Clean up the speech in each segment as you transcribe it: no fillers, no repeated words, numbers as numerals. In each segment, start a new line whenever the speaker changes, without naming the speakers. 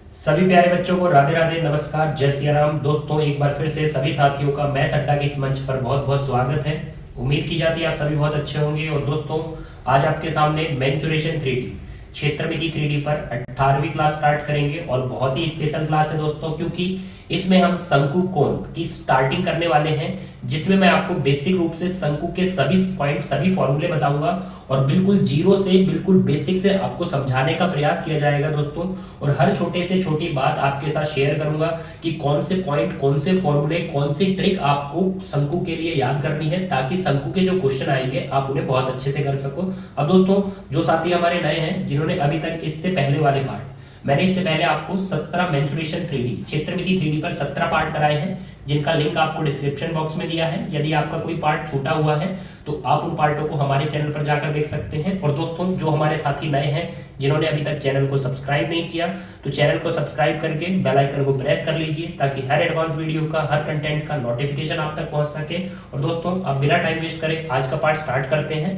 सभी प्यारे बच्चों को राधे राधे, नमस्कार, जय सिया राम। दोस्तों एक बार फिर से सभी साथियों का मैथ्स अड्डा के इस मंच पर बहुत बहुत स्वागत है। उम्मीद की जाती है आप सभी बहुत अच्छे होंगे। और दोस्तों आज आपके सामने मेंसुरेशन 3D क्षेत्रमिति 3D पर 18वीं क्लास स्टार्ट करेंगे और बहुत ही स्पेशल क्लास है दोस्तों, क्योंकि इसमें हम शंकु कोण की स्टार्टिंग करने वाले हैं, जिसमें मैं आपको बेसिक रूप से शंकु के सभी पॉइंट सभी फॉर्मूले बताऊंगा और बिल्कुल जीरो से बिल्कुल बेसिक से आपको समझाने का प्रयास किया जाएगा दोस्तों। और हर छोटे से छोटी बात आपके साथ शेयर करूंगा कि कौन से पॉइंट, कौन से फॉर्मूले, कौन सी ट्रिक आपको शंकु के लिए याद करनी है, ताकि शंकु के जो क्वेश्चन आएंगे आप उन्हें बहुत अच्छे से कर सको। अब दोस्तों जो साथी हमारे नए हैं, जिन्होंने अभी तक इससे पहले वाले पार्ट, मैंने इससे पहले आपको 17 मेंसुरेशन 3D क्षेत्रमिति 3D पर 17 पार्ट कराए हैं, जिनका लिंक आपको डिस्क्रिप्शन बॉक्स में दिया है। यदि आपका कोई पार्ट छूटा हुआ है तो आप उन पार्टों को हमारे चैनल पर जाकर देख सकते हैं। और दोस्तों जो हमारे साथी नए हैं, जिन्होंने अभी तक चैनल को सब्सक्राइब नहीं किया, तो चैनल को सब्सक्राइब करके बेल आइकन को प्रेस कर लीजिए, ताकि हर एडवांस वीडियो का, हर कंटेंट का नोटिफिकेशन आप तक पहुंच सके। और दोस्तों अब बिना टाइम वेस्ट करे आज का पार्ट स्टार्ट करते हैं।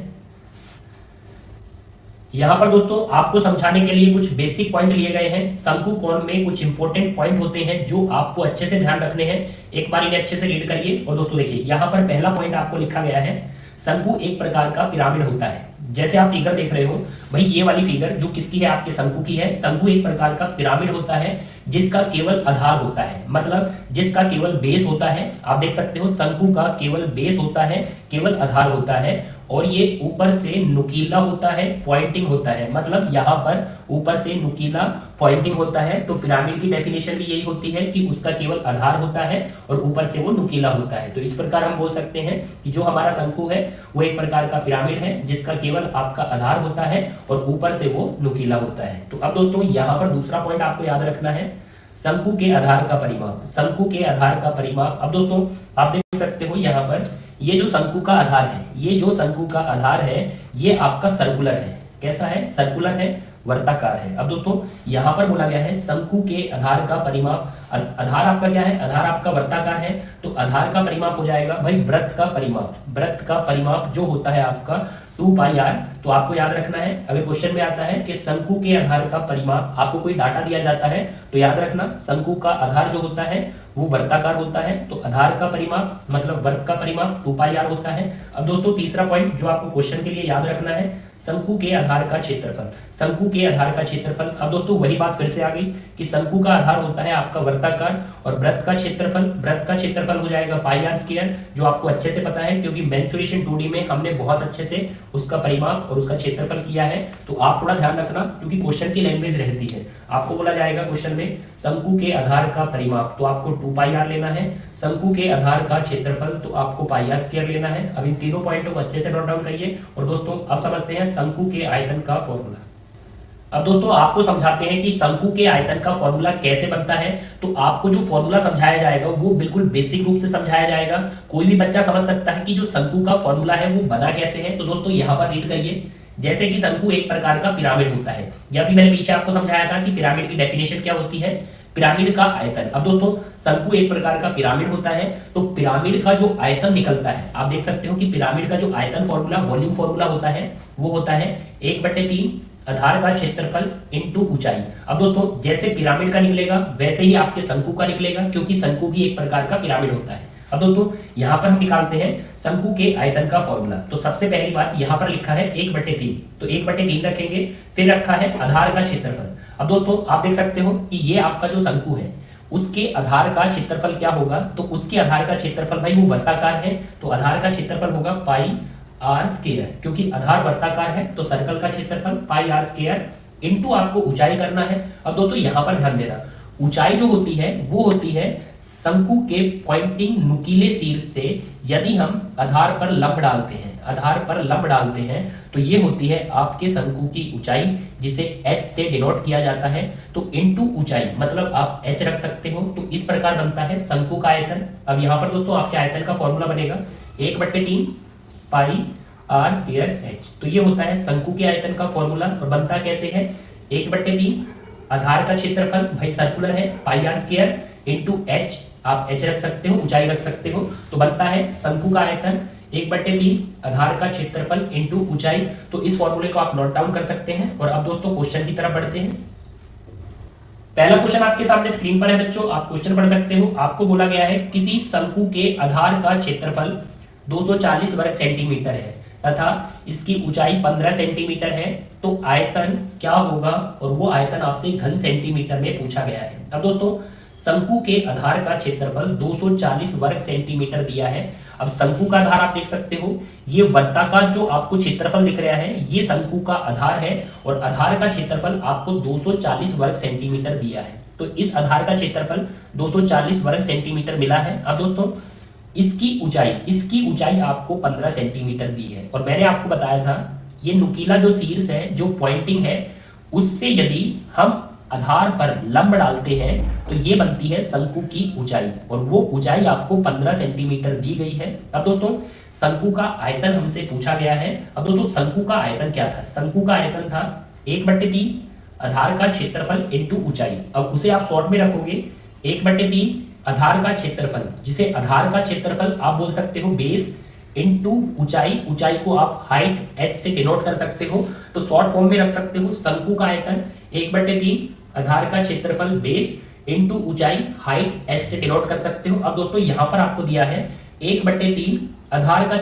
यहाँ पर दोस्तों आपको समझाने के लिए कुछ बेसिक पॉइंट लिए गए हैं। शंकु कोण में कुछ इंपॉर्टेंट पॉइंट होते हैं जो आपको अच्छे से ध्यान रखने हैं। एक बार इन्हें अच्छे से रीड करिए। और दोस्तों देखिए, यहाँ पर पहला पॉइंट आपको लिखा गया है, शंकु एक प्रकार का पिरामिड होता है। जैसे आप फिगर देख रहे हो भाई, ये वाली फिगर जो किसकी है, आपके शंकु की है। शंकु एक प्रकार का पिरामिड होता है जिसका केवल आधार होता है, मतलब जिसका केवल बेस होता है। आप देख सकते हो शंकु का केवल बेस होता है, केवल आधार होता है, और ये ऊपर से नुकीला होता है, पॉइंटिंग होता है, मतलब यहाँ पर ऊपर से नुकीला पॉइंटिंग होता है। तो पिरामिड की डेफिनेशन भी यही होती है कि उसका केवल आधार होता है और ऊपर से वो नुकीला होता है। तो इस प्रकार हम बोल सकते हैं कि जो हमारा शंकु है वो एक प्रकार का पिरामिड है जिसका केवल आपका आधार होता है और ऊपर से वो नुकीला होता है। तो अब दोस्तों यहाँ पर दूसरा पॉइंट आपको याद रखना है, शंकु के आधार का परिमाप। शंकु के आधार का परिमाप, अब दोस्तों आप देख सकते हो यहाँ पर ये जो शंकु का आधार है, ये जो शंकु का आधार है ये आपका सर्कुलर है। कैसा है? सर्कुलर है, वर्ताकार है। अब दोस्तों यहाँ पर बोला गया है शंकु के आधार का परिमाप। आधार आपका क्या है? आधार आपका वर्ताकार है, तो आधार का परिमाप हो जाएगा भाई वृत्त का परिमाप। वृत्त का परिमाप जो होता है आपका 2 पाई r। तो आपको याद रखना है, अगर क्वेश्चन में आता है कि शंकु के आधार का परिमाप, आपको कोई डाटा दिया जाता है तो याद रखना शंकु का आधार जो होता है वो वर्ताकार होता है, तो आधार का परिमाप मतलब वर्ग का परिमाप 2 पाई r होता है। अब दोस्तों तीसरा पॉइंट जो आपको क्वेश्चन के लिए याद रखना है, शंकु के आधार का क्षेत्रफल। शंकु के आधार का क्षेत्रफल, अब दोस्तों वही बात फिर से आ गई कि शंकु का आधार होता है आपका वर्ताकार और वृत्त का क्षेत्रफल, वृत्त का क्षेत्रफल हो जाएगा पाई r स्क्वायर, जो आपको अच्छे से पता है क्योंकि मेंसुरेशन 2D में हमने बहुत अच्छे से उसका परिमाप और उसका क्षेत्रफल किया है। तो आप थोड़ा ध्यान रखना क्योंकि क्वेश्चन की लैंग्वेज रहती है। आपको बोला जाएगा क्वेश्चन में शंकु के आधार का परिमाप, तो आपको 2 पाई r लेना है। शंकु के आधार का क्षेत्रफल, तो आपको पाई r स्क्वायर लेना है। अब इन तीनों पॉइंटों को अच्छे से नोट डाउन करिए। और दोस्तों अब समझते हैं शंकु के आयतन का फॉर्मूला। अब दोस्तों आपको समझाते हैं कि शंकु के आयतन का फॉर्मूला कैसे बनता है। तो आपको जो फॉर्मूला समझाया जाएगा वो बिल्कुल बेसिक रूप से समझाया जाएगा। कोई भी बच्चा समझ सकता है कि जो शंकु का फॉर्मूला है वो बना कैसे है। तो दोस्तों यहाँ पर रीड करिए, जैसे कि शंकु एक प्रकार का पिरामिड होता है, या भी मैंने पीछे आपको समझाया था कि पिरामिड की डेफिनेशन क्या होती है, पिरामिड का आयतन। अब दोस्तों शंकु एक प्रकार का पिरामिड होता है, तो पिरामिड का जो आयतन निकलता है, आप देख सकते हो कि पिरामिड का जो आयतन फॉर्मूला, वॉल्यूम फॉर्मूला होता है, वो होता है 1/3 आधार का क्षेत्रफल इनटू ऊंचाई। अब दोस्तों जैसे पिरामिड का निकलेगा वैसे ही आपके शंकु का निकलेगा, क्योंकि शंकु भी एक प्रकार का पिरामिड होता है। अब दोस्तों यहाँ पर हम निकालते हैं शंकु के आयतन का फॉर्मूला। तो सबसे पहली बात यहाँ पर लिखा है 1/3, तो 1/3 रखेंगे। फिर रखा है आधार का क्षेत्रफल। अब दोस्तों आप देख सकते हो कि ये आपका जो शंकु है उसके आधार का क्षेत्रफल क्या होगा, तो उसके आधार का क्षेत्रफल भाई वो वर्ताकार है, तो आधार का क्षेत्रफल होगा पाई r स्क्वायर, क्योंकि आधार वर्ताकार है तो सर्कल का क्षेत्रफल पाई r स्क्वायर इनटू आपको ऊंचाई करना है। अब दोस्तों यहाँ पर ध्यान देना, ऊंचाई जो होती है वो होती है शंकु के पॉइंटिंग नुकीले शीर्ष से यदि हम आधार पर लंब डालते हैं, आधार पर लंब डालते हैं, तो ये होती है आपके शंकु की ऊंचाई, जिसे h से डिनोट किया जाता है। तो इनटू ऊंचाई मतलब आप h रख सकते हो। तो इस प्रकार बनता है शंकु का आयतन। अब यहाँ पर दोस्तों आपके आयतन का फॉर्मूला बनेगा 1/3 पाई r स्क्वायर h। तो ये होता है शंकु के आयतन का फॉर्मूला। और बनता कैसे है? 1/3 आधार का क्षेत्रफल भाई सर्कुलर है पाई r स्क्वायर इनटू h, आप h रख सकते हो, ऊंचाई रख सकते हो, तो बनता है शंकु का आयतन 1/3 आधार का क्षेत्रफल इनटू ऊंचाई। तो इस फॉर्मूले को आप नोट डाउन कर सकते हैं। और अब दोस्तों क्वेश्चन की तरफ बढ़ते हैं। पहला क्वेश्चन आपके सामने स्क्रीन पर है बच्चों, आप क्वेश्चन पढ़ सकते हो। आपको बोला गया है किसी शंकु के आधार का क्षेत्रफल 240 वर्ग सेंटीमीटर है तथा इसकी ऊंचाई 15 सेंटीमीटर है, तो आयतन क्या होगा, और वो आयतन आपसे घन सेंटीमीटर में पूछा गया है। अब दोस्तों शंकु के आधार का क्षेत्रफल 240 वर्ग सेंटीमीटर दिया है। अब शंकु का आधार आप देख सकते हो, ये वृत्ताकार जो आपको क्षेत्रफल दिख रहा है ये शंकु का आधार है, और आधार का क्षेत्रफल आपको 240 वर्ग सेंटीमीटर दिया है। तो इस आधार का क्षेत्रफल 240 वर्ग सेंटीमीटर मिला है। अब दोस्तों इसकी ऊंचाई आपको 15 सेंटीमीटर दी है, और मैंने आपको बताया था ये नुकीला जो शीर्ष है, जो पॉइंटिंग है, उससे यदि हम आधार पर लंब डालते हैं तो ये बनती है शंकु की ऊंचाई, और वो ऊंचाई आपको 15 सेंटीमीटर दी गई है। अब दोस्तों शंकु का आयतन हमसे पूछा गया है। अब दोस्तों शंकु का आयतन क्या था, शंकु का आयतन था 1/3 आधार का क्षेत्रफल इंटू ऊंचाई। अब उसे आप शॉर्ट में रखोगे 1/3 आधार का क्षेत्रफल, जिसे आधार का क्षेत्रफल आप बोल सकते हो बेस, इंटू ऊंचाई को आप हाइट h से डिनोट कर सकते हो, तो शॉर्ट फॉर्म में रख सकते हो शंकु का आयतन 1/3 आधार का क्षेत्रफल बेस इंटू ऊंचाई हाइट h से डिनोट कर सकते हो। अब दोस्तों यहाँ पर आपको दिया है 1/3 आधार का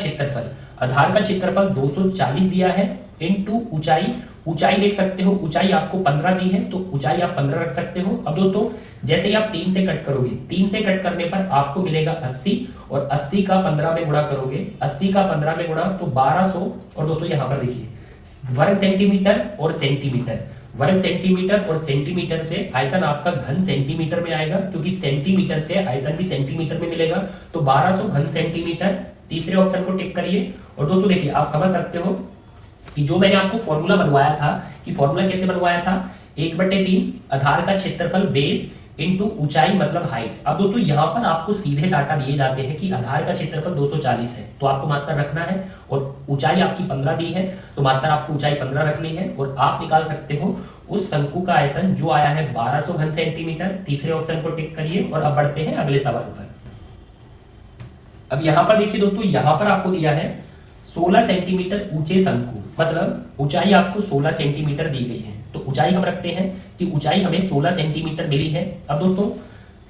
क्षेत्रफल 240 दिया है इंटू ऊंचाई देख सकते हो, ऊंचाई आपको 15 दी है, तो ऊंचाई आप 15 रख सकते हो। अब दोस्तों जैसे ही आप 3 से कट करोगे, 3 से कट करने पर आपको मिलेगा 80, और 80 का 15 में गुणा करोगे, 80 का 15 में गुणा तो 1200, और दोस्तों यहाँ पर देखिए वर्ग सेंटीमीटर और सेंटीमीटर से आयतन आपका घन सेंटीमीटर में आएगा, क्योंकि सेंटीमीटर से आयतन भी सेंटीमीटर में मिलेगा, तो 1200 घन सेंटीमीटर। तीसरे ऑप्शन को टिक करिए। और दोस्तों देखिए आप समझ सकते हो कि जो मैंने आपको फॉर्मूला बनवाया था, कि फॉर्मूला कैसे बनवाया था, 1/3 आधार का क्षेत्रफल बेस इंटू ऊंचाई मतलब हाइट। अब दोस्तों यहाँ पर आपको सीधे डाटा दिए जाते हैं कि आधार का क्षेत्रफल 240 है, तो आपको मात्रा रखना है, और ऊंचाई आपकी 15 दी है, तो मात्रा आपको ऊंचाई 15 रखनी है, और आप निकाल सकते हो उस शंकु का आयतन जो आया है 1200 घन सेंटीमीटर। तीसरे ऑप्शन को टिक करिए, और अब बढ़ते हैं अगले सवाल पर। अब यहाँ पर देखिए दोस्तों, यहाँ पर आपको दिया है 16 सेंटीमीटर ऊंचे शंकु, मतलब ऊंचाई आपको 16 सेंटीमीटर दी गई है, तो ऊंचाई हम रखते हैं कि ऊंचाई हमें 16 सेंटीमीटर मिली है। अब दोस्तों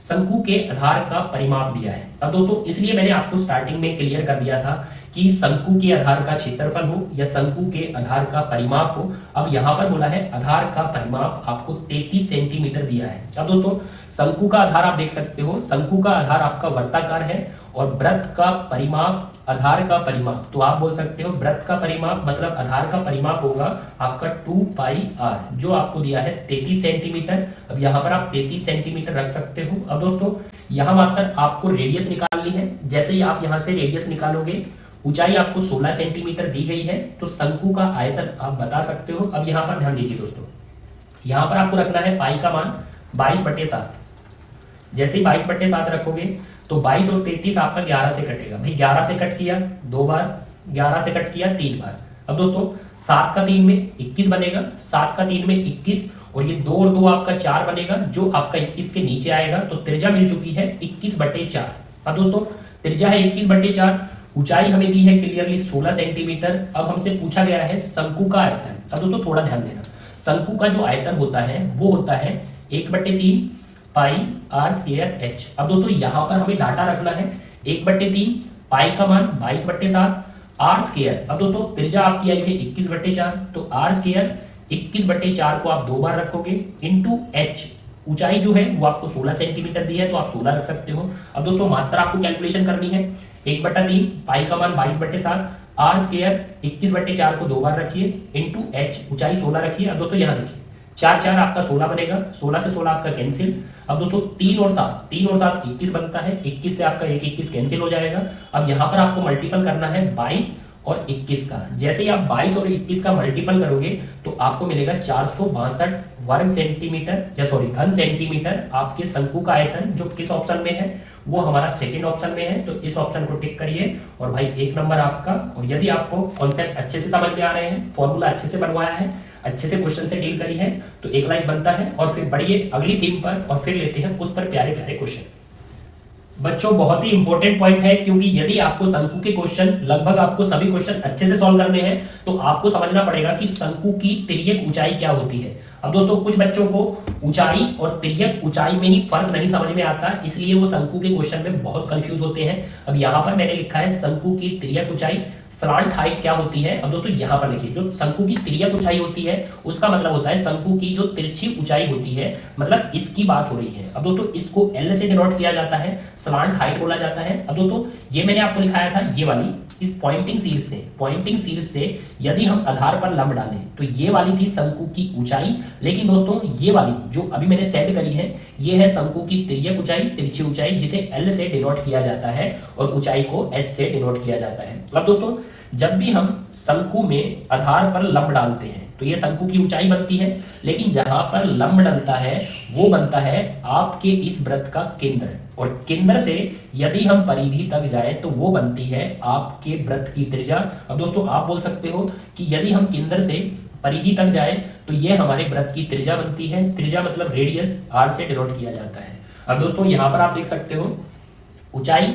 शंकु के आधार का परिमाप दिया है। अब दोस्तों इसलिए मैंने आपको स्टार्टिंग में क्लियर कर दिया था कि शंकु के आधार का क्षेत्रफल हो या शंकु के आधार का परिमाप हो। अब यहाँ पर बोला है आधार का परिमाप आपको 33 सेंटीमीटर दिया है। अब दोस्तों शंकु का आधार आप देख सकते हो, शंकु का आधार आपका वर्ताकार है, और वृत्त का परिमाप आधार का परिमाप, तो आप बोल सकते हो वृत्त का परिमाप मतलब आधार का परिमाप होगा आपका 2πr, जो आपको दिया है 33 सेंटीमीटर। अब यहाँ पर आप 33 सेंटीमीटर रख सकते हो। अब दोस्तों यहाँ मात्र आपको रेडियस निकालनी है। जैसे ही आप यहाँ से रेडियस निकालोगे, ऊंचाई आपको 16 सेंटीमीटर दी गई है, तो शंकु का आयतन आप बता सकते हो। अब यहाँ पर ध्यान दीजिए दोस्तों, यहाँ पर आपको रखना है पाई का मान 22/7। जैसे ही 22/7 रखोगे तो 22 और 33 आपका 11 से कटेगा। भाई 11 से कट किया 2 बार, 11 से कट किया 3 बार। अब दोस्तों 7 का 3 में 21 बनेगा, 7 का 3 में 21, और ये 2 और 2 आपका 4 बनेगा, जो आपका 21 के नीचे आएगा, तो त्रिज्या मिल चुकी है 21/4। अब दोस्तों त्रिज्या है 21/4, ऊंचाई हमें दी है क्लियरली 16 सेंटीमीटर। अब हमसे पूछा गया है शंकु का आयतन। अब दोस्तों थोड़ा ध्यान देना, शंकु का जो आयतन होता है वो होता है 1/3 पाई r² h। अब दोस्तों यहाँ पर हमें डाटा रखना है 1/3, पाई का मान 22/7, r²। अब दोस्तों त्रिज्या आपकी आई है 21/4, तो r² 21/4 को आप 2 बार रखोगे इंटू h। ऊंचाई जो है वो आपको 16 सेंटीमीटर दी है, तो आप 16 रख सकते हो। अब दोस्तों मात्रा आपको कैलकुलेशन करनी है, 1/3 पाई का मान 22/7, r² 21/4 को 2 बार रखिए इंटू h, ऊंचाई 16 रखिए। अब दोस्तों यहाँ देखिए 4 4 आपका 16 बनेगा, 16 से 16 आपका कैंसिल। अब दोस्तों 3 और 7 21 बनता है, 21 से आपका 21 कैंसिल हो जाएगा। अब यहाँ पर आपको मल्टीपल करना है 22 और 21 का। जैसे ही आप 22 और 21 का मल्टीपल करोगे तो आपको मिलेगा 462 वर्ग सेंटीमीटर, या सॉरी घन सेंटीमीटर। आपके शंकु का आयतन जो किस ऑप्शन में है, वो हमारा सेकंड ऑप्शन में है, तो इस ऑप्शन को टिक करिए, और भाई 1 नंबर आपका। और यदि आपको कॉन्सेप्ट अच्छे से समझ में आ रहे हैं, फॉर्मूला अच्छे से बनवाया है, अच्छे से क्वेश्चन से डील करी है, तो 1 लाइक बनता है। और फिर बढ़िए अगली थीम पर, और फिर लेते हैं उस पर प्यारे प्यारे क्वेश्चन। बच्चों बहुत ही इंपॉर्टेंट पॉइंट है, क्योंकि यदि आपको शंकु के क्वेश्चन, लगभग आपको सभी क्वेश्चन अच्छे से सॉल्व करने हैं, तो आपको समझना पड़ेगा कि शंकु की तिर्यक ऊंचाई क्या होती है। अब दोस्तों कुछ बच्चों को ऊंचाई और तिर्यक ऊंचाई में ही फर्क नहीं समझ में आता, इसलिए वो शंकु के क्वेश्चन में बहुत कंफ्यूज होते हैं। अब यहाँ पर मैंने लिखा है शंकु की तिर्यक ऊंचाई, स्लांट हाइट क्या होती है। अब दोस्तों यहाँ पर लिखिए, जो शंकु की तिर्यक ऊंचाई होती है उसका मतलब होता है शंकु की जो तिरछी ऊंचाई होती है, मतलब इसकी बात हो रही है। अब दोस्तों इसको एल से डिनोट किया जाता है, स्लांट हाइट बोला जाता है। अब दोस्तों ये मैंने आपको लिखाया था ये वाली, इस पॉइंटिंग सीरीज से यदि हम आधार पर लंब डालें तो ये वाली थी शंकु की ऊंचाई, लेकिन दोस्तों ये वाली जो अभी मैंने सेट करी है ये है शंकु की तिर्यक ऊंचाई, तिरछी ऊंचाई, जिसे एल से डिनोट किया जाता है और ऊंचाई को एच से डिनोट किया जाता है। अब दोस्तों जब भी हम शंकु में आधार पर लंब डालते हैं तो ये शंकु की ऊंचाई बनती है, लेकिन जहां पर लंब डलता है वो बनता है आपके इस वृत्त का केंद्र, और केंद्र से यदि हम परिधि तक जाए तो वो बनती है आपके वृत्त की त्रिज्या। अब दोस्तों आप बोल सकते हो कि यदि हम केंद्र से परिधि तक जाए तो ये हमारे वृत्त की त्रिज्या बनती है। त्रिज्या मतलब रेडियस, आर से डिनोट किया जाता है। अब दोस्तों यहाँ पर आप देख सकते हो ऊंचाई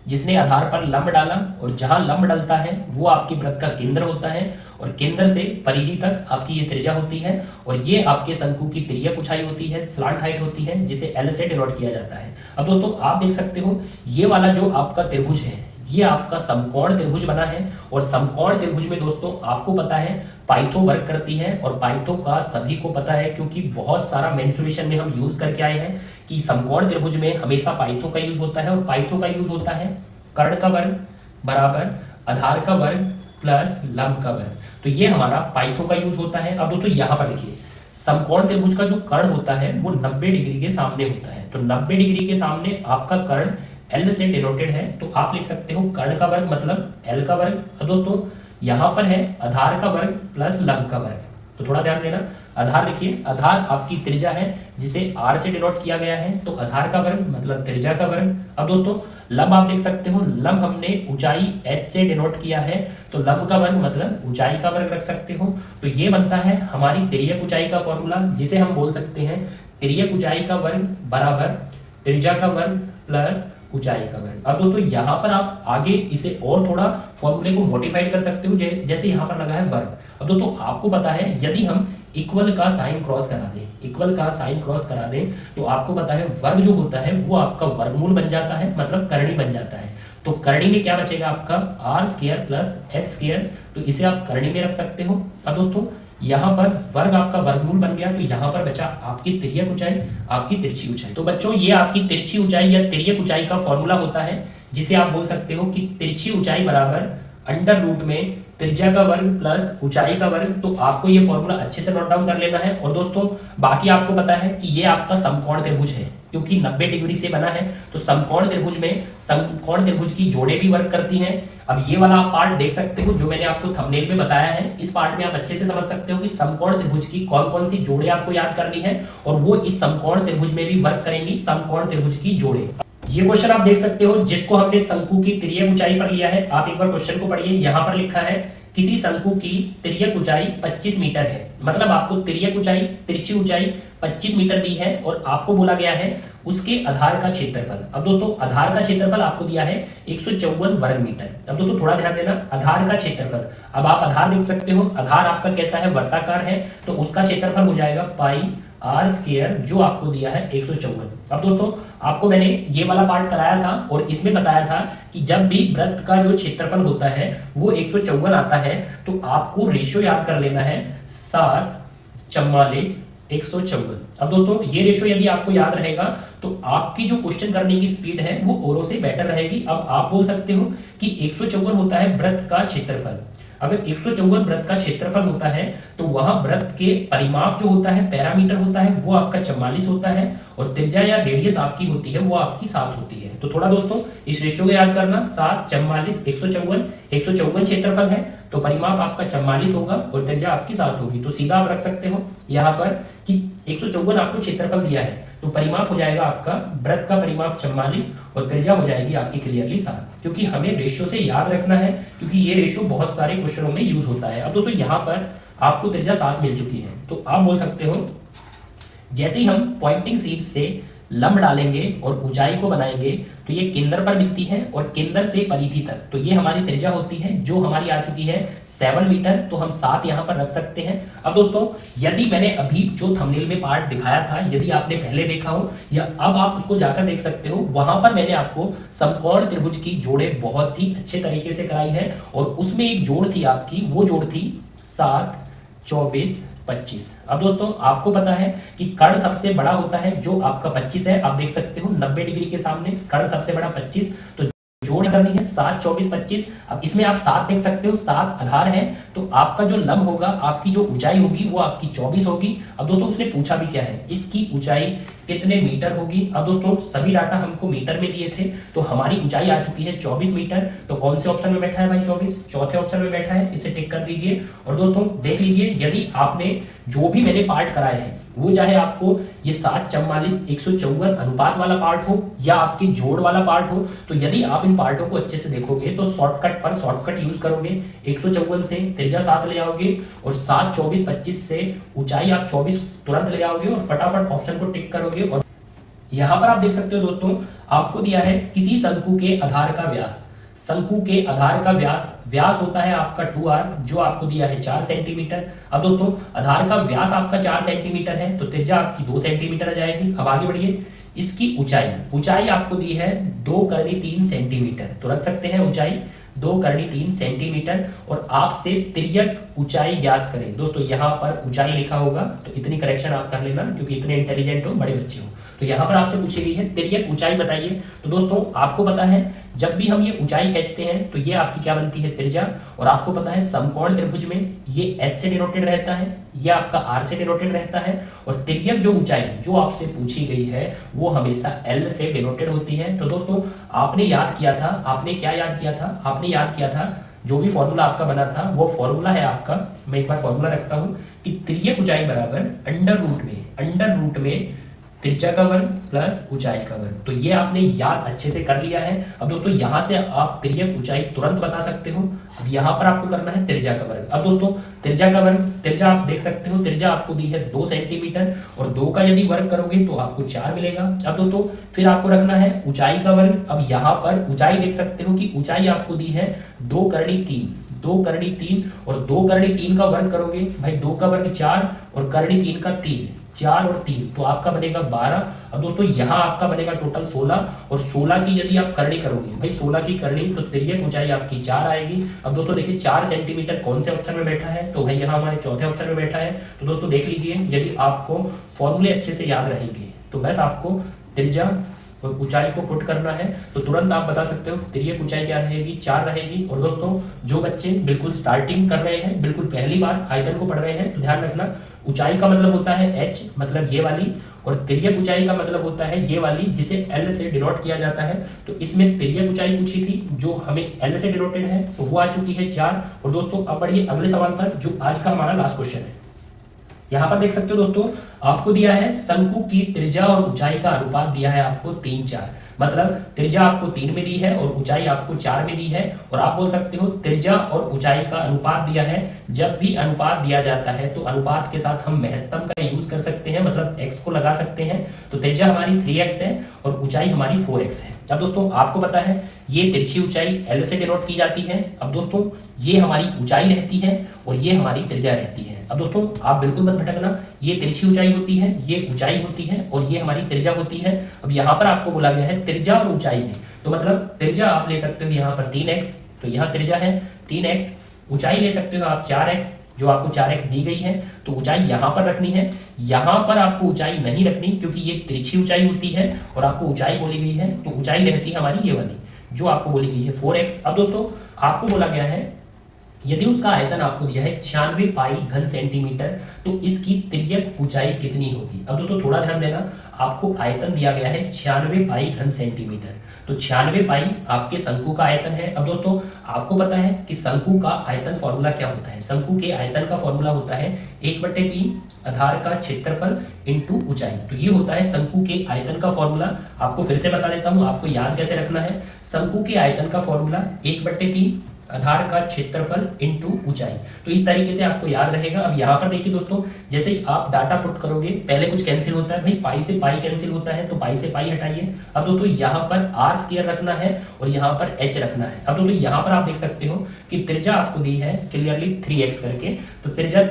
जिसने आधार पर लंब डाला, और जहां लंब डलता है वो आपके वृत्त का केंद्र होता है, और केंद्र से परिधि तक आपकी ये त्रिज्या होती है, और ये आपके शंकु की तिर्यक ऊंचाई होती है, स्लांट हाइट होती है, जिसे एल से डिनोट किया जाता है। अब दोस्तों आप देख सकते हो ये वाला जो आपका त्रिभुज है ये आपका समकोण त्रिभुज बना है, और समकोण त्रिभुज में दोस्तों आपको पता है पाइथो वर्क करती है, और पाइथो का सभी को पता है क्योंकि बहुत सारा मेंसुरेशन में हम यूज करके आए हैं कि समकोण त्रिभुज में हमेशा पाइथो का यूज होता है, और पाइथो का यूज होता है कर्ण का वर्ग बराबर आधार का वर्ग प्लस लंब का वर्ग। तो ये हमारा पाइथो का यूज होता है। अब दोस्तों यहाँ पर देखिए समकोण त्रिभुज का जो कर्ण होता है वो 90 डिग्री के सामने होता है, तो 90 डिग्री के सामने आपका कर्ण एल से डिनोटेड है, तो आप लिख सकते हो कर्ण का वर्ग मतलब एल का वर्ग। अब दोस्तों यहाँ पर है आधार का वर्ग प्लस लंब का वर्ग, तो थोड़ा ध्यान देना। आधार देखिए, आधार आपकी त्रिज्या है जिसे आर से डिनोट किया गया है, तो आधार का वर्ग मतलब त्रिज्या का वर्ग। अब दोस्तों लंब आप देख सकते हो, लंब हमने ऊंचाई एच से डिनोट किया है, तो लंब का वर्ग मतलब ऊंचाई का वर्ग रख सकते हो। तो ये बनता है हमारी तिर्यक ऊंचाई का फॉर्मूला, जिसे हम बोल सकते हैं तिर्यक ऊंचाई का वर्ग बराबर त्रिज्या का वर्ग प्लस ऊंचाई का वर्ग। अब दोस्तों यहाँ पर आप आगे इसे और थोड़ा फॉर्मूले को मॉडिफाइड कर सकते हो, जैसे यहाँ पर लगा है वर्ग। अब दोस्तों आपको पता है यदि हम इक्वल का साइन क्रॉस करा दें, इक्वल का साइन क्रॉस करा दें तो आपको पता है वर्ग जो होता है वो आपका वर्गमूल बन जाता है, मतलब करणी बन जाता है। तो करणी में क्या बचेगा आपका R square plus H square, तो इसे आप करणी में रख सकते हो। अब दोस्तों यहाँ पर वर्ग आपका वर्गमूल बन गया, तो यहाँ पर बचा आपकी तिर्यक ऊंचाई, आपकी तिरछी ऊंचाई। तो बच्चों ये आपकी तिरछी ऊंचाई या तिर्यक ऊंचाई का फॉर्मूला होता है, जिसे आप बोल सकते हो कि तिरछी ऊंचाई बराबर अंडर रूट में त्रिज्या का वर्ग प्लस ऊंचाई का वर्ग। तो आपको ये फॉर्मूला अच्छे से नोट डाउन कर लेना है। और दोस्तों बाकी आपको पता है कि ये आपका समकोण त्रिभुज है, क्योंकि 90 डिग्री से बना है, तो समकोण त्रिभुज में समकोण त्रिभुज की जोड़ें भी वर्क करती हैं। अब ये वाला आप पार्ट देख सकते हो जो मैंने आपको थंबनेल में बताया है, इस पार्ट में आप अच्छे से समझ सकते हो कि समकोण त्रिभुज की कौन कौन सी जोड़ें आपको याद करनी है, और वो इस समकोण त्रिभुज में भी वर्क करेंगी, समकोण त्रिभुज की जोड़ें। ये क्वेश्चन आप देख सकते हो जिसको हमने शंकु की तिर्यक ऊंचाई पर लिया है। आप एक बार क्वेश्चन को पढ़िए, यहाँ पर लिखा है किसी शंकु की तिर्यक ऊंचाई 25 मीटर है, मतलब आपको तिर्यक ऊंचाई तिरछी ऊंचाई 25 मीटर दी है, और आपको बोला गया है उसके आधार का क्षेत्रफल। अब दोस्तों आधार का क्षेत्रफल आपको दिया है 154 वर्ग मीटर। अब दोस्तों थोड़ा ध्यान देना, आधार का क्षेत्रफल, अब आप आधार देख सकते हो, आधार आपका कैसा है, वर्ताकार है, तो उसका क्षेत्रफल हो जाएगा पाई आर स्क्वायर, जो आपको दिया है 154। अब दोस्तों आपको मैंने ये वाला पार्ट कराया था, और इसमें बताया था कि जब भी वृत्त का जो क्षेत्रफल होता है वो 154 आता है, तो आपको रेशियो याद कर लेना है 7, 44, 154। अब दोस्तों ये रेशियो यदि आपको याद रहेगा तो आपकी जो क्वेश्चन करने की स्पीड है वो औरों से बेटर रहेगी। अब आप बोल सकते हो कि 154 होता है वृत्त का क्षेत्रफल। अगर 154 वृत्त का क्षेत्रफल होता है तो वहां वृत्त के परिमाप जो होता है, पैरामीटर होता है, वो आपका 44 होता है, और त्रिज्या या रेडियस आपकी होती है वो आपकी 7 होती है। तो थोड़ा दोस्तों इस रेशियो को याद करना, 7, 44, 154, 154 क्षेत्रफल है तो परिमाप आपका 44 होगा और त्रिज्या आपकी 7 होगी। तो सीधा आप रख सकते हो यहाँ पर कि 154 आपको क्षेत्रफल दिया है, तो परिमाप हो जाएगा आपका वृत्त का परिमाप 44 और त्रिज्या हो जाएगी आपकी क्लियरली 7, क्योंकि हमें रेशियो से याद रखना है, क्योंकि ये रेशियो बहुत सारे क्वेश्चनों में यूज होता है। अब दोस्तों यहाँ पर आपको त्रिज्या 7 मिल चुकी है, तो आप बोल सकते हो जैसे ही हम पॉइंटिंग सीरीज से लंब डालेंगे और ऊंचाई को बनाएंगे तो ये केंद्र पर मिलती है और केंद्र से परिधि तक, तो ये हमारी त्रिज्या होती है जो हमारी आ चुकी है 7 मीटर। तो हम 7 यहाँ पर रख सकते हैं। अब दोस्तों यदि मैंने अभी जो थंबनेल में पार्ट दिखाया था, यदि आपने पहले देखा हो या अब आप उसको जाकर देख सकते हो, वहां पर मैंने आपको समकोण त्रिभुज की जोड़ें बहुत ही अच्छे तरीके से कराई है और उसमें एक जोड़ थी आपकी, वो जोड़ थी 7, 24, 25। अब दोस्तों आपको पता है कि कर्ण सबसे बड़ा होता है जो आपका 25 है, आप देख सकते हो 90 डिग्री के सामने कर्ण सबसे बड़ा 25, तो जोड़ करनी है 7, 24, 25। अब इसमें आप 7 देख सकते हो, 7 आधार है, तो आपका जो लंब होगा, आपकी जो ऊंचाई होगी वो आपकी 24 होगी। अब दोस्तों उसने पूछा भी क्या है, इसकी ऊंचाई कितने मीटर होगी। अब दोस्तों सभी डाटा हमको मीटर में दिए थे, तो हमारी ऊंचाई आ चुकी है 24 मीटर। तो कौन से ऑप्शन में बैठा है भाई 24, चौथे ऑप्शन में बैठा है, इसे टिक कर दीजिए। और दोस्तों देख लीजिए, यदि आपने जो भी मैंने पार्ट कराए हैं वो चाहे आपको ये 7, 44, 154 अनुपात वाला पार्ट हो या आपके जोड़ वाला पार्ट हो, तो यदि आप इन पार्टों को अच्छे से देखोगे तो शॉर्टकट यूज करोगे, 154 से त्रिज्या 7 ले आओगे और 7, 24, 25 से ऊंचाई आप 24 तुरंत ले आओगे और फटाफट ऑप्शन को टिक करोगे। और यहां पर आप देख सकते हो दोस्तों, आपको दिया है किसी शंकु के आधार का व्यास। शंकु के आधार का व्यास होता है आपका 2r, जो आपको दिया है 4 सेंटीमीटर। अब दोस्तों आधार का व्यास आपका 4 सेंटीमीटर है, तो त्रिज्या आपकी 2 सेंटीमीटर आ जाएगी। अब आगे बढ़िए, इसकी ऊंचाई आपको दी है 2 करनी 3 सेंटीमीटर, तो रख सकते हैं ऊंचाई 2 करनी 3 सेंटीमीटर। और आपसे तिर्यक ऊंचाई ज्ञात करें। दोस्तों यहाँ पर ऊंचाई लिखा होगा, तो इतनी करेक्शन आप कर लेना क्योंकि इतने इंटेलिजेंट हो, बड़े बच्चे हो। तो यहाँ पर आपसे पूछी गई है तिर्यक ऊंचाई बताइए। तो दोस्तों आपको पता है जब भी हम ये ऊंचाई खींचते हैं तो ये आपकी क्या बनती है, त्रिज्या। और आपको पता है समकोण त्रिभुज में ये h से डिनोटेड रहता है, ये आपका r से डिनोटेड रहता है। और तिर्यक जो ऊंचाई जो आपसे पूछी गई है वो हमेशा l से डिनोटेड होती है। तो दोस्तों आपने याद किया था, आपने क्या याद किया था, आपने याद किया था जो भी फॉर्मूला आपका बना था वो फॉर्मूला है आपका, मैं एक बार फॉर्मूला रखता हूं कि तिर्यक ऊंचाई बराबर अंडर रूट में त्रिज्या का वर्ग प्लस ऊंचाई का वर्ग। तो ये आपने याद अच्छे से कर लिया है। अब दोस्तों यहां से आप तिर्यक ऊंचाई तुरंत बता सकते हो। अब यहां पर आपको करना है त्रिज्या का वर्ग। अब दोस्तों त्रिज्या का वर्ग, त्रिज्या आप देख सकते हो, त्रिज्या आपको दी है 2 सेंटीमीटर और 2 का यदि वर्ग करोगे तो आपको 4 मिलेगा। अब दोस्तों फिर आपको रखना है ऊंचाई का वर्ग। अब यहाँ पर ऊंचाई देख सकते हो कि ऊंचाई आपको दी है 2 करनी 3 और 2 करनी 3 का वर्ग करोगे भाई, 2 का वर्ग 4 और करनी 3 का 3, 4 और 3 तो आपका बनेगा 12। अब दोस्तों यहाँ आपका बनेगा टोटल 16 और 16 की यदि आप करनी करोगे भाई, 16 की करनी तो तिर्यक ऊंचाई आपकी 4 आएगी। अब दोस्तों देखिए 4 सेंटीमीटर कौन से ऑप्शन में बैठा है, तो भाई यहाँ हमारे चौथे ऑप्शन में बैठा है। तो दोस्तों देख लीजिए, यदि आपको फॉर्मूले अच्छे से याद रहेंगे तो बस आपको त्रिज्या और ऊंचाई को पुट करना है तो तुरंत आप बता सकते हो तिर्यक ऊंचाई क्या रहेगी, 4 रहेगी। और दोस्तों जो बच्चे बिल्कुल स्टार्टिंग कर रहे हैं, बिल्कुल पहली बार आयतन को पढ़ रहे हैं, तो ध्यान रखना ऊंचाई का मतलब होता है h, मतलब ये वाली, और तिर्यक ऊंचाई का मतलब होता है ये वाली जिसे l से डिनोट किया जाता है। तो इसमें तिर्यक ऊंचाई पूछी थी जो हमें l से डिनोटेड है, तो वो आ चुकी है 4। और दोस्तों अब बढ़िए अगले सवाल पर जो आज का हमारा लास्ट क्वेश्चन है। यहाँ पर देख सकते हो दोस्तों, आपको दिया है शंकु की त्रिज्या और ऊंचाई का अनुपात दिया है आपको 3, 4, मतलब त्रिज्या आपको 3 में दी है और ऊंचाई आपको 4 में दी है। और आप बोल सकते हो त्रिज्या और ऊंचाई का अनुपात दिया है। जब भी अनुपात दिया जाता है तो अनुपात के साथ हम महत्तम का यूज कर सकते हैं, मतलब x को लगा सकते हैं। तो त्रिज्या हमारी 3x है और ऊंचाई हमारी 4x है। अब दोस्तों आपको पता है ये तिरछी ऊंचाई l से डिनोट की जाती है। अब दोस्तों ये हमारी ऊंचाई रहती है और ये हमारी त्रिज्या रहती है। अब दोस्तों आप बिल्कुल मत भटकना, ये तिरछी ऊंचाई होती है, ये ऊंचाई होती है और ये हमारी त्रिज्या होती है। अब यहाँ पर आपको बोला गया है त्रिज्या और ऊंचाई में, तो मतलब त्रिज्या आप ले सकते हो यहाँ पर 3x, तो यहाँ त्रिज्या है 3x, ऊंचाई ले सकते हो आप 4x, जो आपको 4x दी गई है, तो ऊंचाई यहाँ पर रखनी है। यहाँ पर आपको ऊंचाई नहीं रखनी क्योंकि ये तिरछी ऊंचाई होती है और आपको ऊंचाई बोली गई है, तो ऊंचाई रहती है हमारी ये वाली जो आपको बोली गई है 4x। अब दोस्तों आपको बोला गया है यदि उसका आयतन आपको दिया है 96 पाई घन सेंटीमीटर, तो इसकी तिर्यक ऊंचाई कितनी होगी। अब दोस्तों थोड़ा ध्यान देना, आपको आयतन दिया गया है 96 पाई घन सेंटीमीटर, तो 96 पाई आपके शंकु का आयतन है। अब दोस्तों आपको पता है कि शंकु का आयतन फॉर्मूला क्या होता है, शंकु के आयतन का फॉर्मूला होता है 1/3 आधार का क्षेत्रफल इनटू ऊंचाई। तो ये होता है शंकु के आयतन का फॉर्मूला। आपको फिर से बता देता हूं, आपको याद कैसे रखना है। शंकु के आयतन का फॉर्मूला 1/3 आधार का क्षेत्रफल इनटू ऊंचाई। तो इस तरीके से आपको याद रहेगा। अब यहाँ पर देखिए दोस्तों, जैसे ही आप डाटा पुट करोगे पहले कुछ कैंसिल होता है भाई, पाई से पाई कैंसिल होता है, तो पाई से पाई हटाइए। अब दोस्तों यहाँ पर आर स्क्वायर रखना है और यहाँ पर एच रखना है। अब दोस्तों यहाँ पर आप देख सकते हो कि त्रिज्या आपको दी है क्लियरली 3x करके, तो त्रिज्या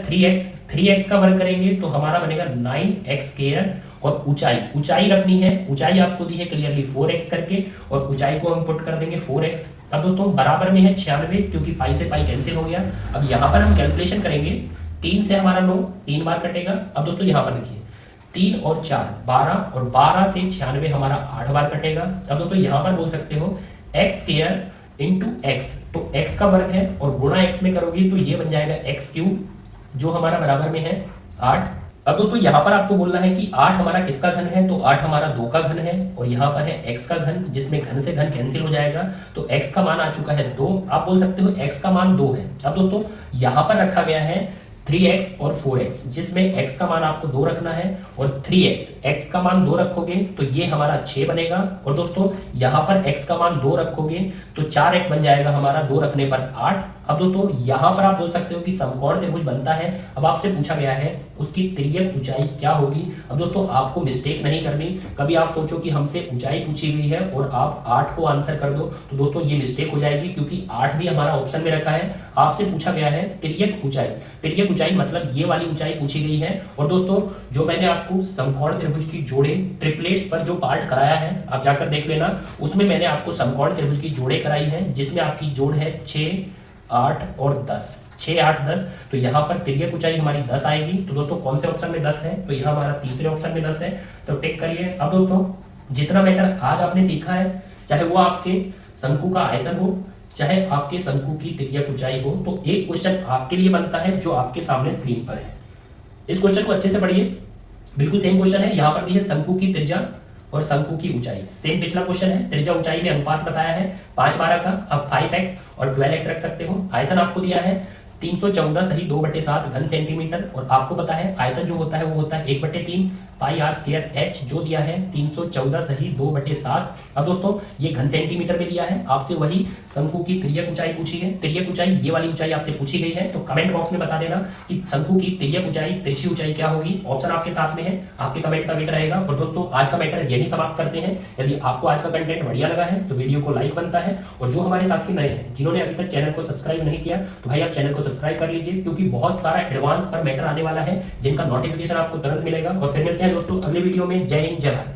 3x का वर्ग करेंगे तो हमारा बनेगा 9x स्क्वायर, और ऊंचाई रखनी है, ऊंचाई आपको दी है क्लियरली 4x करके, और ऊंचाई को हम पुट कर देंगे 4x। अब दोस्तों बराबर में है 96, क्योंकि पाई से पाई कैंसिल हो गया। अब यहाँ पर हम कैलकुलेशन करेंगे, 3 से हमारा 9, 3 बार कटेगा। अब दोस्तों यहाँ पर देखिए 3 और 4 12, और 12 से 96 हमारा 8 बार कटेगा। अब दोस्तों यहाँ पर बोल सकते हो एक्स स्क्वायर इंटू एक्स, तो x का वर्ग है और गुणा x में करोगे तो ये बन जाएगा x क्यूब, जो हमारा बराबर में है 8। अब दोस्तों यहाँ पर आपको बोलना है कि 8 हमारा किसका घन है, तो 8 हमारा 2 का घन है, और यहाँ पर है x का घन, जिसमें घन से घन कैंसिल हो जाएगा, तो x का मान आ चुका है 2। आप बोल सकते हो x का मान 2 है। अब दोस्तों यहाँ पर रखा गया है 3x और 4x, जिसमें x का मान आपको 2 रखना है, और 3x x का मान 2 रखोगे तो ये हमारा 6 बनेगा, और दोस्तों यहाँ पर x का मान 2 रखोगे तो 4x बन जाएगा हमारा, 2 रखने पर 8। अब दोस्तों यहाँ पर आप बोल सकते हो कि समकोण त्रिभुज बनता है। अब आपसे पूछा गया है उसकी तिर्यक ऊंचाई क्या होगी। अब दोस्तों आपको मिस्टेक नहीं करनी, कभी आप सोचो कि हमसे ऊंचाई पूछी गई है और आप 8 को आंसर कर दो, तो दोस्तों ये मिस्टेक हो जाएगी, क्योंकि 8 भी हमारा ऑप्शन में रखा है। आपसे पूछा गया है तिर्यक ऊंचाई। तिर्यक ऊंचाई मतलब ये वाली ऊंचाई पूछी गई है। और दोस्तों जो मैंने आपको समकोण त्रिभुज की जोड़े ट्रिपलेट्स पर जो पार्ट कराया है, आप जाकर देख लेना, उसमें मैंने आपको समकोण त्रिभुज की जोड़े कराई है, जिसमें आपकी जोड़ है 6, 8 और 10, 6, 8, 10। तो यहाँ पर तिर्यक ऊंचाई हमारी 10 आएगी। तो दोस्तों कौन से ऑप्शन में 10 है, तो यहाँ हमारा तीसरे ऑप्शन में 10 है, तो टिक करिए। अब दोस्तों जितना मैटर आज आपने सीखा है, चाहे वो आपके शंकु का आयतन हो, चाहे आपके शंकु की तिर्यक ऊंचाई हो, तो एक क्वेश्चन आपके लिए बनता है जो आपके सामने स्क्रीन पर है। इस क्वेश्चन को अच्छे से पढ़िए, बिल्कुल सेम क्वेश्चन है। यहाँ पर दी है शंकु की त्रिज्या और शंकु की ऊंचाई, सेम पिछला क्वेश्चन है। त्रिज्या ऊंचाई में अनुपात बताया है 5/12 का, अब 5x और 12x रख सकते हो। आयतन आपको दिया है 314 सही 2/7 घन सेंटीमीटर, और आपको पता है आयतन जो होता है वो होता है 1/3 पाई आर स्क्वायर एच, जो दिया है 314 सही 2/7। अब दोस्तों ये घन सेंटीमीटर में दिया है। आपसे वही शंकु की तिर्यक ऊंचाई पूछी है, तिर्यक ऊंचाई ये वाली ऊंचाई आपसे पूछी गई है। तो कमेंट बॉक्स में बता देना कि शंकु की तिर्यक ऊंचाई, तिरछी ऊंचाई क्या होगी। ऑप्शन आपके साथ में है, आपके कमेंट का वेट रहेगा। और दोस्तों आज का मैटर यही समाप्त करते हैं। यदि आपको आज का कंटेंट बढ़िया लगा है तो वीडियो को लाइक बनता है, और जो हमारे साथी नए हैं जिन्होंने अभी तक चैनल को सब्सक्राइब नहीं किया, तो भाई आप चैनल को सब्सक्राइब कर लीजिए, क्योंकि बहुत सारा एडवांस पर मैटर आने वाला है जिनका नोटिफिकेशन आपको तुरंत मिलेगा। और फिर मिलते हैं दोस्तों अगले वीडियो में। जय हिंद, जय भारत।